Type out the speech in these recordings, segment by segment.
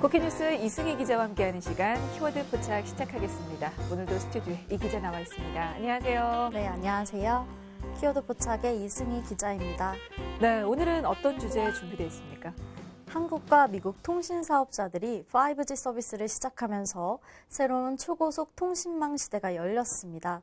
국회뉴스 이승희 기자와 함께하는 시간 키워드 포착 시작하겠습니다. 오늘도 스튜디오에 이 기자 나와 있습니다. 안녕하세요. 네, 안녕하세요. 키워드 포착의 이승희 기자입니다. 네, 오늘은 어떤 주제 준비되어 있습니까? 한국과 미국 통신 사업자들이 5G 서비스를 시작하면서 새로운 초고속 통신망 시대가 열렸습니다.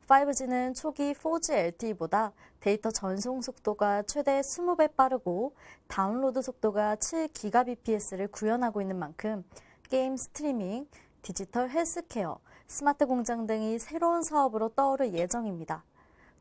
5G는 초기 4G LTE보다 데이터 전송 속도가 최대 20배 빠르고 다운로드 속도가 7GBps를 구현하고 있는 만큼 게임 스트리밍, 디지털 헬스케어, 스마트 공장 등이 새로운 사업으로 떠오를 예정입니다.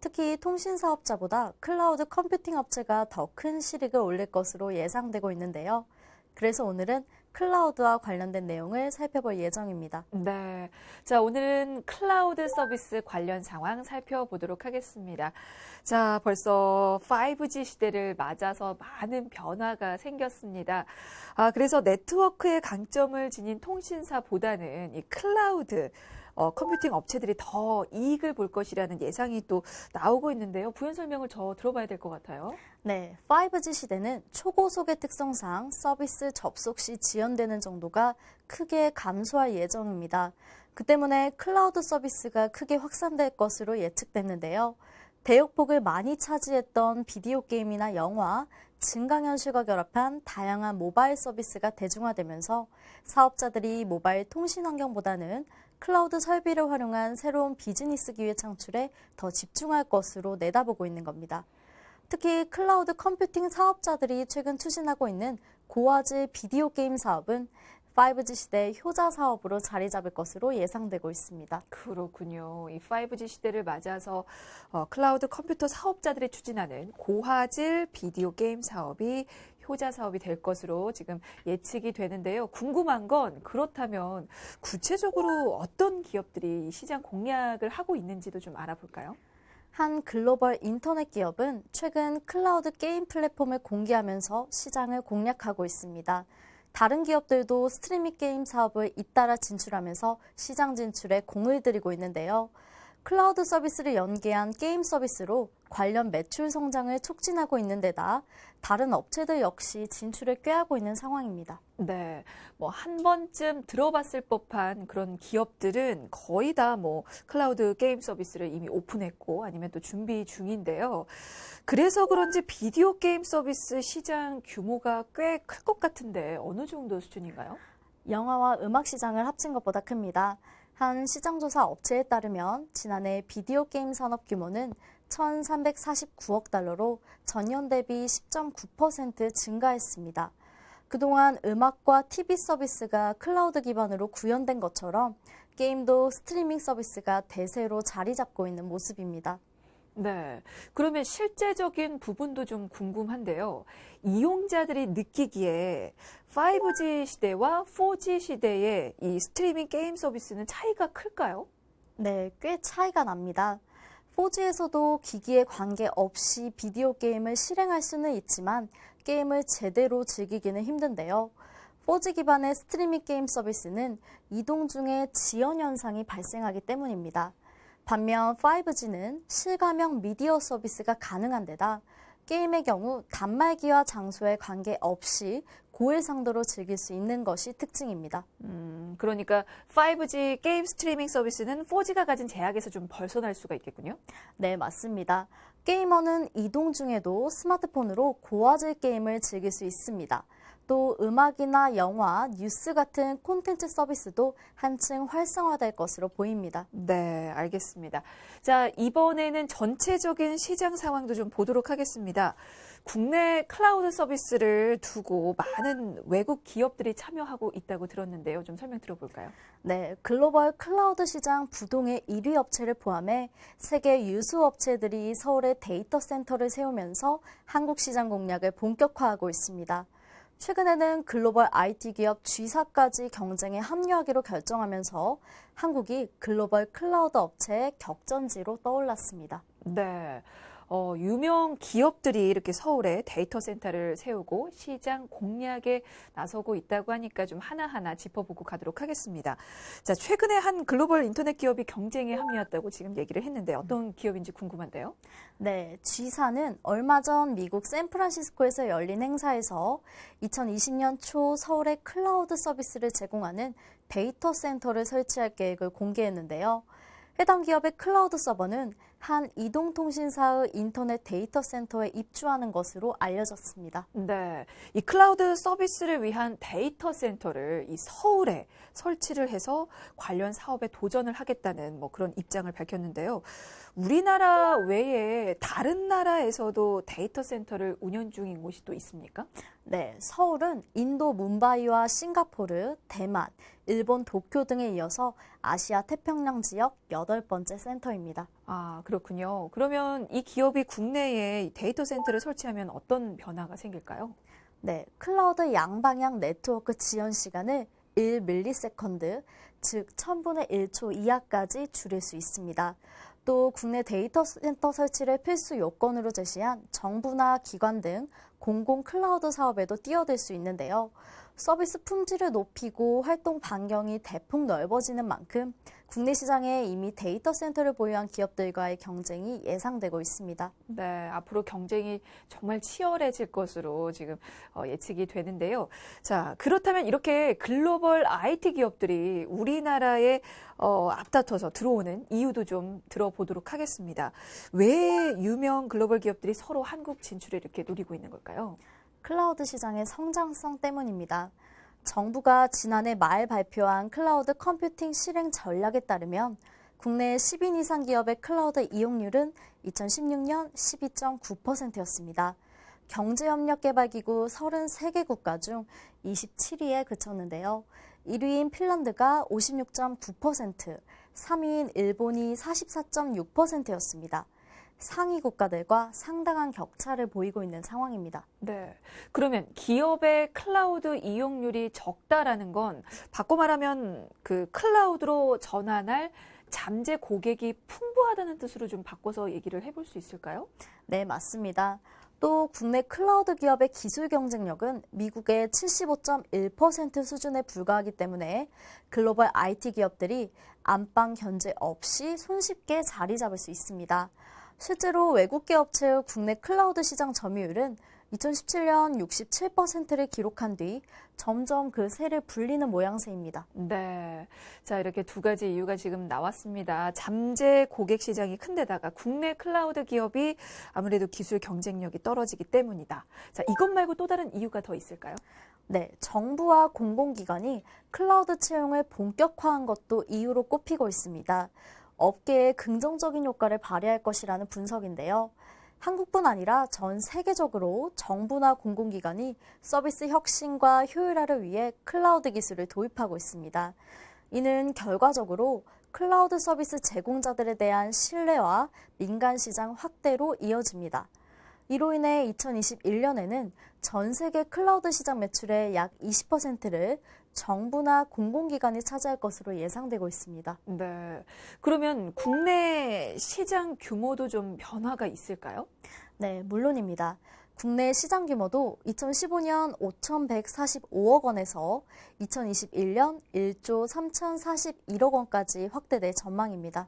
특히 통신 사업자보다 클라우드 컴퓨팅 업체가 더 큰 실익을 올릴 것으로 예상되고 있는데요. 그래서 오늘은 클라우드와 관련된 내용을 살펴볼 예정입니다. 네, 자 오늘은 클라우드 서비스 관련 상황 살펴보도록 하겠습니다. 자, 벌써 5G 시대를 맞아서 많은 변화가 생겼습니다. 그래서 네트워크의 강점을 지닌 통신사보다는 이 클라우드 컴퓨팅 업체들이 더 이익을 볼 것이라는 예상이 또 나오고 있는데요. 부연 설명을 저 들어봐야 될 것 같아요. 네, 5G 시대는 초고속의 특성상 서비스 접속 시 지연되는 정도가 크게 감소할 예정입니다. 그 때문에 클라우드 서비스가 크게 확산될 것으로 예측됐는데요. 대역폭을 많이 차지했던 비디오 게임이나 영화, 증강현실과 결합한 다양한 모바일 서비스가 대중화되면서 사업자들이 모바일 통신 환경보다는 클라우드 설비를 활용한 새로운 비즈니스 기회 창출에 더 집중할 것으로 내다보고 있는 겁니다. 특히 클라우드 컴퓨팅 사업자들이 최근 추진하고 있는 고화질 비디오 게임 사업은 5G 시대의 효자 사업으로 자리 잡을 것으로 예상되고 있습니다. 그렇군요. 이 5G 시대를 맞아서 클라우드 컴퓨터 사업자들이 추진하는 고화질 비디오 게임 사업이 효자 사업이 될 것으로 지금 예측이 되는데요. 궁금한 건 그렇다면 구체적으로 어떤 기업들이 시장 공략을 하고 있는지도 좀 알아볼까요? 한 글로벌 인터넷 기업은 최근 클라우드 게임 플랫폼을 공개하면서 시장을 공략하고 있습니다. 다른 기업들도 스트리밍 게임 사업을 잇따라 진출하면서 시장 진출에 공을 들이고 있는데요. 클라우드 서비스를 연계한 게임 서비스로 관련 매출 성장을 촉진하고 있는 데다 다른 업체들 역시 진출을 꾀하고 있는 상황입니다. 네, 뭐 한 번쯤 들어봤을 법한 그런 기업들은 거의 다 뭐 클라우드 게임 서비스를 이미 오픈했고 아니면 또 준비 중인데요. 그래서 그런지 비디오 게임 서비스 시장 규모가 꽤 클 것 같은데 어느 정도 수준인가요? 영화와 음악 시장을 합친 것보다 큽니다. 한 시장조사 업체에 따르면 지난해 비디오 게임 산업 규모는 1,349억 달러로 전년 대비 10.9% 증가했습니다. 그동안 음악과 TV 서비스가 클라우드 기반으로 구현된 것처럼 게임도 스트리밍 서비스가 대세로 자리 잡고 있는 모습입니다. 네, 그러면 실제적인 부분도 좀 궁금한데요. 이용자들이 느끼기에 5G 시대와 4G 시대의 이 스트리밍 게임 서비스는 차이가 클까요? 네, 꽤 차이가 납니다. 4G에서도 기기에 관계없이 비디오 게임을 실행할 수는 있지만 게임을 제대로 즐기기는 힘든데요. 4G 기반의 스트리밍 게임 서비스는 이동 중에 지연 현상이 발생하기 때문입니다. 반면 5G는 실가명 미디어 서비스가 가능한 데다 게임의 경우 단말기와 장소에 관계없이 고해상도로 즐길 수 있는 것이 특징입니다. 그러니까 5G 게임 스트리밍 서비스는 4G가 가진 제약에서 좀 벗어날 수가 있겠군요. 네, 맞습니다. 게이머는 이동 중에도 스마트폰으로 고화질 게임을 즐길 수 있습니다. 또 음악이나 영화, 뉴스 같은 콘텐츠 서비스도 한층 활성화될 것으로 보입니다. 네, 알겠습니다. 자, 이번에는 전체적인 시장 상황도 좀 보도록 하겠습니다. 국내 클라우드 서비스를 두고 많은 외국 기업들이 참여하고 있다고 들었는데요. 좀 설명 들어볼까요? 네, 글로벌 클라우드 시장 부동의 1위 업체를 포함해 세계 유수 업체들이 서울에 데이터 센터를 세우면서 한국 시장 공략을 본격화하고 있습니다. 최근에는 글로벌 IT 기업 G사까지 경쟁에 합류하기로 결정하면서 한국이 글로벌 클라우드 업체의 격전지로 떠올랐습니다. 네. 유명 기업들이 이렇게 서울에 데이터 센터를 세우고 시장 공략에 나서고 있다고 하니까 좀 하나하나 짚어보고 가도록 하겠습니다. 자, 최근에 한 글로벌 인터넷 기업이 경쟁에 합류했다고 지금 얘기를 했는데 어떤 기업인지 궁금한데요. 네, G사는 얼마 전 미국 샌프란시스코에서 열린 행사에서 2020년 초 서울에 클라우드 서비스를 제공하는 데이터 센터를 설치할 계획을 공개했는데요. 해당 기업의 클라우드 서버는 한 이동통신사의 인터넷 데이터 센터에 입주하는 것으로 알려졌습니다. 네, 이 클라우드 서비스를 위한 데이터 센터를 이 서울에 설치를 해서 관련 사업에 도전을 하겠다는 뭐 그런 입장을 밝혔는데요. 우리나라 외에 다른 나라에서도 데이터 센터를 운영 중인 곳이 또 있습니까? 네, 서울은 인도 뭄바이와 싱가포르, 대만, 일본 도쿄 등에 이어서 아시아 태평양 지역 8번째 센터입니다. 아, 그렇군요. 그러면 이 기업이 국내에 이 데이터 센터를 설치하면 어떤 변화가 생길까요? 네, 클라우드 양방향 네트워크 지연 시간을 1ms, 즉 1000분의 1초 이하까지 줄일 수 있습니다. 또 국내 데이터 센터 설치를 필수 요건으로 제시한 정부나 기관 등 공공 클라우드 사업에도 뛰어들 수 있는데요. 서비스 품질을 높이고 활동 반경이 대폭 넓어지는 만큼 국내 시장에 이미 데이터 센터를 보유한 기업들과의 경쟁이 예상되고 있습니다. 네, 앞으로 경쟁이 정말 치열해질 것으로 지금 예측이 되는데요. 자, 그렇다면 이렇게 글로벌 IT 기업들이 우리나라에 앞다퉈서 들어오는 이유도 좀 들어보도록 하겠습니다. 왜 유명 글로벌 기업들이 서로 한국 진출을 이렇게 노리고 있는 걸까요? 클라우드 시장의 성장성 때문입니다. 정부가 지난해 말 발표한 클라우드 컴퓨팅 실행 전략에 따르면 국내 10인 이상 기업의 클라우드 이용률은 2016년 12.9%였습니다. 경제협력개발기구 33개 국가 중 27위에 그쳤는데요. 1위인 핀란드가 56.9%, 3위인 일본이 44.6%였습니다. 상위 국가들과 상당한 격차를 보이고 있는 상황입니다. 네. 그러면 기업의 클라우드 이용률이 적다라는 건 바꿔 말하면 그 클라우드로 전환할 잠재 고객이 풍부하다는 뜻으로 좀 바꿔서 얘기를 해볼 수 있을까요? 네, 맞습니다. 또 국내 클라우드 기업의 기술 경쟁력은 미국의 75.1% 수준에 불과하기 때문에 글로벌 IT 기업들이 안방 견제 없이 손쉽게 자리 잡을 수 있습니다. 실제로 외국계 업체의 국내 클라우드 시장 점유율은 2017년 67%를 기록한 뒤 점점 그 세를 불리는 모양새입니다. 네. 자, 이렇게 두 가지 이유가 지금 나왔습니다. 잠재 고객 시장이 큰데다가 국내 클라우드 기업이 아무래도 기술 경쟁력이 떨어지기 때문이다. 자, 이것 말고 또 다른 이유가 더 있을까요? 네, 정부와 공공기관이 클라우드 채용을 본격화한 것도 이유로 꼽히고 있습니다. 업계에 긍정적인 효과를 발휘할 것이라는 분석인데요. 한국뿐 아니라 전 세계적으로 정부나 공공기관이 서비스 혁신과 효율화를 위해 클라우드 기술을 도입하고 있습니다. 이는 결과적으로 클라우드 서비스 제공자들에 대한 신뢰와 민간 시장 확대로 이어집니다. 이로 인해 2021년에는 전 세계 클라우드 시장 매출의 약 20%를 정부나 공공기관이 차지할 것으로 예상되고 있습니다. 네. 그러면 국내 시장 규모도 좀 변화가 있을까요? 네, 물론입니다. 국내 시장 규모도 2015년 5,145억 원에서 2021년 1조 3,041억 원까지 확대될 전망입니다.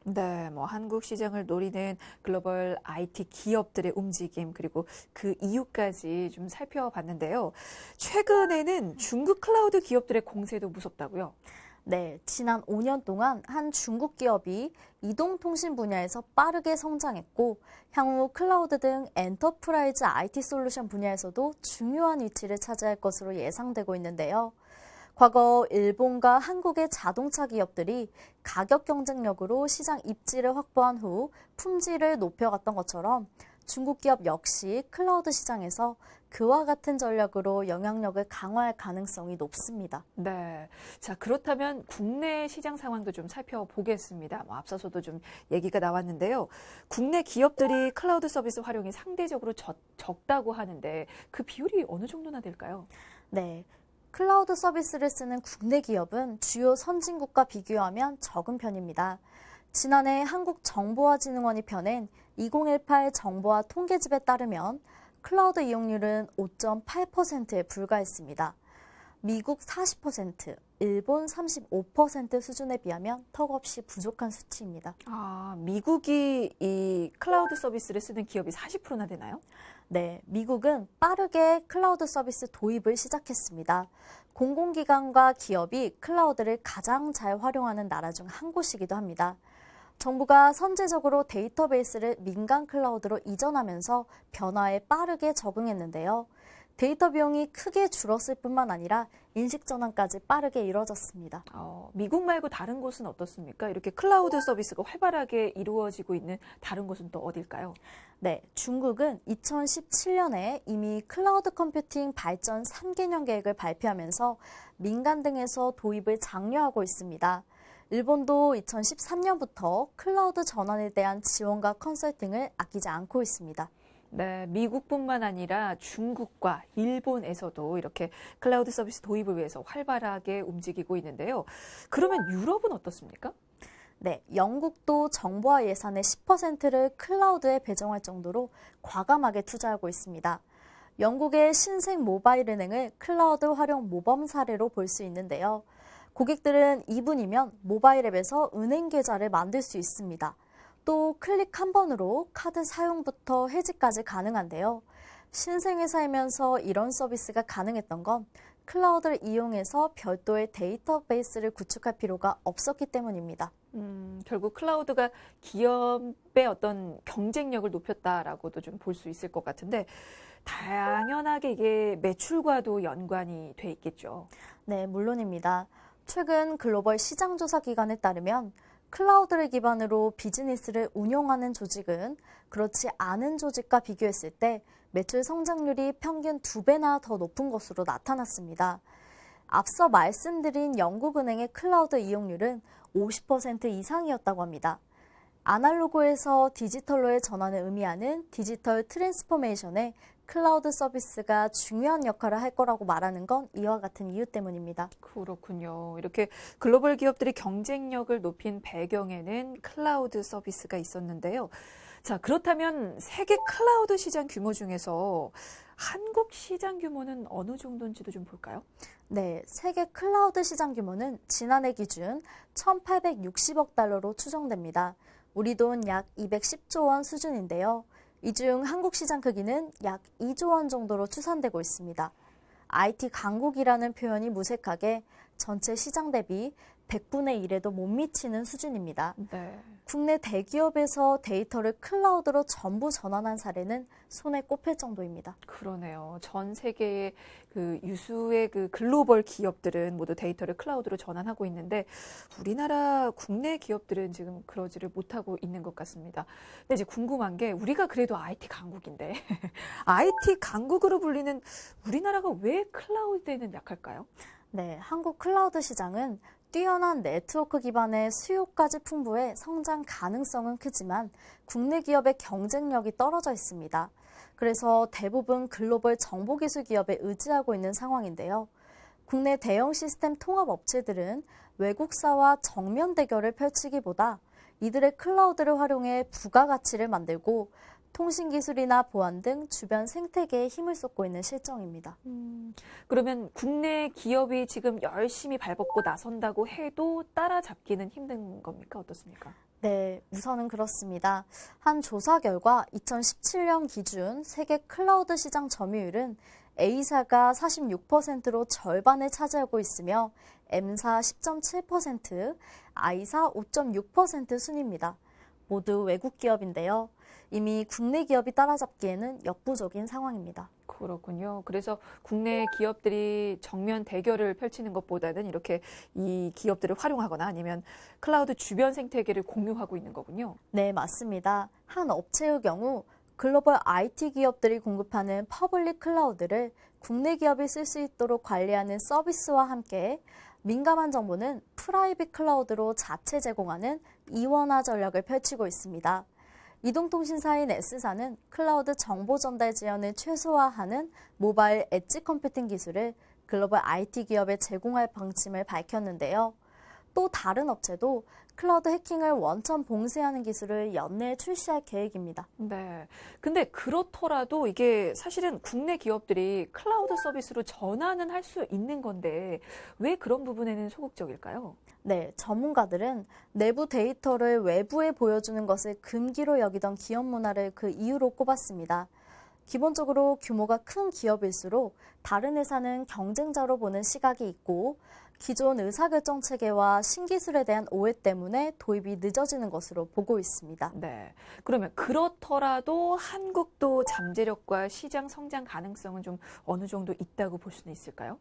네, 뭐 한국 시장을 노리는 글로벌 IT 기업들의 움직임 그리고 그 이유까지 좀 살펴봤는데요. 최근에는 중국 클라우드 기업들의 공세도 무섭다고요? 네, 지난 5년 동안 한 중국 기업이 이동통신 분야에서 빠르게 성장했고 향후 클라우드 등 엔터프라이즈 IT 솔루션 분야에서도 중요한 위치를 차지할 것으로 예상되고 있는데요. 과거 일본과 한국의 자동차 기업들이 가격 경쟁력으로 시장 입지를 확보한 후 품질을 높여갔던 것처럼 중국 기업 역시 클라우드 시장에서 그와 같은 전략으로 영향력을 강화할 가능성이 높습니다. 네. 자, 그렇다면 국내 시장 상황도 좀 살펴보겠습니다. 뭐 앞서서도 좀 얘기가 나왔는데요. 국내 기업들이 클라우드 서비스 활용이 상대적으로 적다고 하는데 그 비율이 어느 정도나 될까요? 네. 클라우드 서비스를 쓰는 국내 기업은 주요 선진국과 비교하면 적은 편입니다. 지난해 한국정보화진흥원이 펴낸 2018 정보화 통계집에 따르면 클라우드 이용률은 5.8%에 불과했습니다. 미국 40%, 일본 35% 수준에 비하면 턱없이 부족한 수치입니다. 아, 미국이 이 클라우드 서비스를 쓰는 기업이 40%나 되나요? 네, 미국은 빠르게 클라우드 서비스 도입을 시작했습니다. 공공기관과 기업이 클라우드를 가장 잘 활용하는 나라 중 한 곳이기도 합니다. 정부가 선제적으로 데이터베이스를 민간 클라우드로 이전하면서 변화에 빠르게 적응했는데요. 데이터 비용이 크게 줄었을 뿐만 아니라 인식 전환까지 빠르게 이뤄졌습니다. 미국 말고 다른 곳은 어떻습니까? 이렇게 클라우드 서비스가 활발하게 이루어지고 있는 다른 곳은 또 어딜까요? 네, 중국은 2017년에 이미 클라우드 컴퓨팅 발전 3개년 계획을 발표하면서 민간 등에서 도입을 장려하고 있습니다. 일본도 2013년부터 클라우드 전환에 대한 지원과 컨설팅을 아끼지 않고 있습니다. 네, 미국뿐만 아니라 중국과 일본에서도 이렇게 클라우드 서비스 도입을 위해서 활발하게 움직이고 있는데요. 그러면 유럽은 어떻습니까? 네, 영국도 정보화 예산의 10%를 클라우드에 배정할 정도로 과감하게 투자하고 있습니다. 영국의 신생 모바일 은행을 클라우드 활용 모범 사례로 볼 수 있는데요. 고객들은 2분이면 모바일 앱에서 은행 계좌를 만들 수 있습니다. 또 클릭 한 번으로 카드 사용부터 해지까지 가능한데요. 신생회사이면서 이런 서비스가 가능했던 건 클라우드를 이용해서 별도의 데이터베이스를 구축할 필요가 없었기 때문입니다. 결국 클라우드가 기업의 어떤 경쟁력을 높였다라고도 좀 볼 수 있을 것 같은데 당연하게 이게 매출과도 연관이 돼 있겠죠. 네, 물론입니다. 최근 글로벌 시장조사 기관에 따르면 클라우드를 기반으로 비즈니스를 운용하는 조직은 그렇지 않은 조직과 비교했을 때 매출 성장률이 평균 2배나 더 높은 것으로 나타났습니다. 앞서 말씀드린 영국은행의 클라우드 이용률은 50% 이상이었다고 합니다. 아날로그에서 디지털로의 전환을 의미하는 디지털 트랜스포메이션에 클라우드 서비스가 중요한 역할을 할 거라고 말하는 건 이와 같은 이유 때문입니다. 그렇군요. 이렇게 글로벌 기업들이 경쟁력을 높인 배경에는 클라우드 서비스가 있었는데요. 자, 그렇다면 세계 클라우드 시장 규모 중에서 한국 시장 규모는 어느 정도인지도 좀 볼까요? 네, 세계 클라우드 시장 규모는 지난해 기준 1,860억 달러로 추정됩니다. 우리 돈 약 210조 원 수준인데요. 이 중 한국 시장 크기는 약 2조 원 정도로 추산되고 있습니다. IT 강국이라는 표현이 무색하게 전체 시장 대비 100분의 1에도 못 미치는 수준입니다. 네. 국내 대기업에서 데이터를 클라우드로 전부 전환한 사례는 손에 꼽힐 정도입니다. 그러네요. 전 세계의 그 유수의 그 글로벌 기업들은 모두 데이터를 클라우드로 전환하고 있는데 우리나라 국내 기업들은 지금 그러지를 못하고 있는 것 같습니다. 근데 이제 궁금한 게 우리가 그래도 IT 강국인데 IT 강국으로 불리는 우리나라가 왜 클라우드에는 약할까요? 네, 한국 클라우드 시장은 뛰어난 네트워크 기반의 수요까지 풍부해 성장 가능성은 크지만 국내 기업의 경쟁력이 떨어져 있습니다. 그래서 대부분 글로벌 정보기술 기업에 의지하고 있는 상황인데요. 국내 대형 시스템 통합 업체들은 외국사와 정면 대결을 펼치기보다 이들의 클라우드를 활용해 부가가치를 만들고 통신기술이나 보안 등 주변 생태계에 힘을 쏟고 있는 실정입니다. 그러면 국내 기업이 지금 열심히 발벗고 나선다고 해도 따라잡기는 힘든 겁니까? 어떻습니까? 네, 우선은 그렇습니다. 한 조사 결과 2017년 기준 세계 클라우드 시장 점유율은 A사가 46%로 절반을 차지하고 있으며 M사 10.7%, I사 5.6% 순입니다. 모두 외국 기업인데요. 이미 국내 기업이 따라잡기에는 역부족인 상황입니다. 그렇군요. 그래서 국내 기업들이 정면 대결을 펼치는 것보다는 이렇게 이 기업들을 활용하거나 아니면 클라우드 주변 생태계를 공유하고 있는 거군요. 네, 맞습니다. 한 업체의 경우 글로벌 IT 기업들이 공급하는 퍼블릭 클라우드를 국내 기업이 쓸 수 있도록 관리하는 서비스와 함께 민감한 정보는 프라이빗 클라우드로 자체 제공하는 이원화 전략을 펼치고 있습니다. 이동통신사인 S사는 클라우드 정보 전달 지연을 최소화하는 모바일 엣지 컴퓨팅 기술을 글로벌 IT 기업에 제공할 방침을 밝혔는데요. 또 다른 업체도 클라우드 해킹을 원천 봉쇄하는 기술을 연내에 출시할 계획입니다. 네. 근데 그렇더라도 이게 사실은 국내 기업들이 클라우드 서비스로 전환은 할 수 있는 건데 왜 그런 부분에는 소극적일까요? 네, 전문가들은 내부 데이터를 외부에 보여주는 것을 금기로 여기던 기업 문화를 그 이유로 꼽았습니다. 기본적으로 규모가 큰 기업일수록 다른 회사는 경쟁자로 보는 시각이 있고 기존 의사결정 체계와 신기술에 대한 오해 때문에 도입이 늦어지는 것으로 보고 있습니다. 네. 그러면 그렇더라도 한국도 잠재력과 시장 성장 가능성은 좀 어느 정도 있다고 볼 수는 있을까요?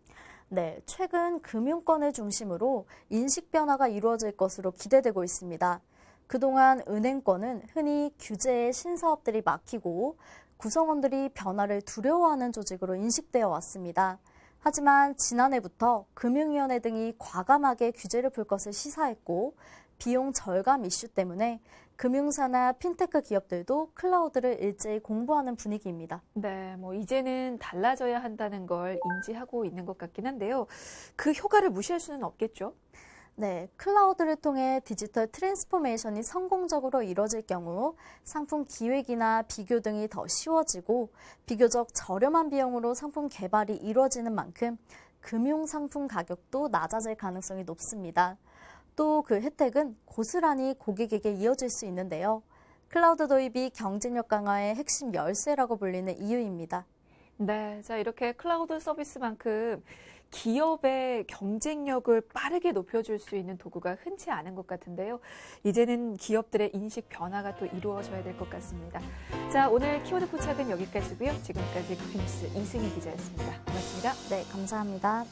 네, 최근 금융권을 중심으로 인식 변화가 이루어질 것으로 기대되고 있습니다. 그동안 은행권은 흔히 규제에 신사업들이 막히고 구성원들이 변화를 두려워하는 조직으로 인식되어 왔습니다. 하지만 지난해부터 금융위원회 등이 과감하게 규제를 풀 것을 시사했고 비용 절감 이슈 때문에 금융사나 핀테크 기업들도 클라우드를 일제히 공부하는 분위기입니다. 네, 뭐 이제는 달라져야 한다는 걸 인지하고 있는 것 같긴 한데요. 그 효과를 무시할 수는 없겠죠? 네, 클라우드를 통해 디지털 트랜스포메이션이 성공적으로 이뤄질 경우 상품 기획이나 비교 등이 더 쉬워지고 비교적 저렴한 비용으로 상품 개발이 이루어지는 만큼 금융 상품 가격도 낮아질 가능성이 높습니다. 또 그 혜택은 고스란히 고객에게 이어질 수 있는데요. 클라우드 도입이 경쟁력 강화의 핵심 열쇠라고 불리는 이유입니다. 네, 자, 이렇게 클라우드 서비스만큼 기업의 경쟁력을 빠르게 높여줄 수 있는 도구가 흔치 않은 것 같은데요. 이제는 기업들의 인식 변화가 또 이루어져야 될 것 같습니다. 자, 오늘 키워드 포착은 여기까지고요. 지금까지 구피뉴스 이승희 기자였습니다. 고맙습니다. 네, 감사합니다.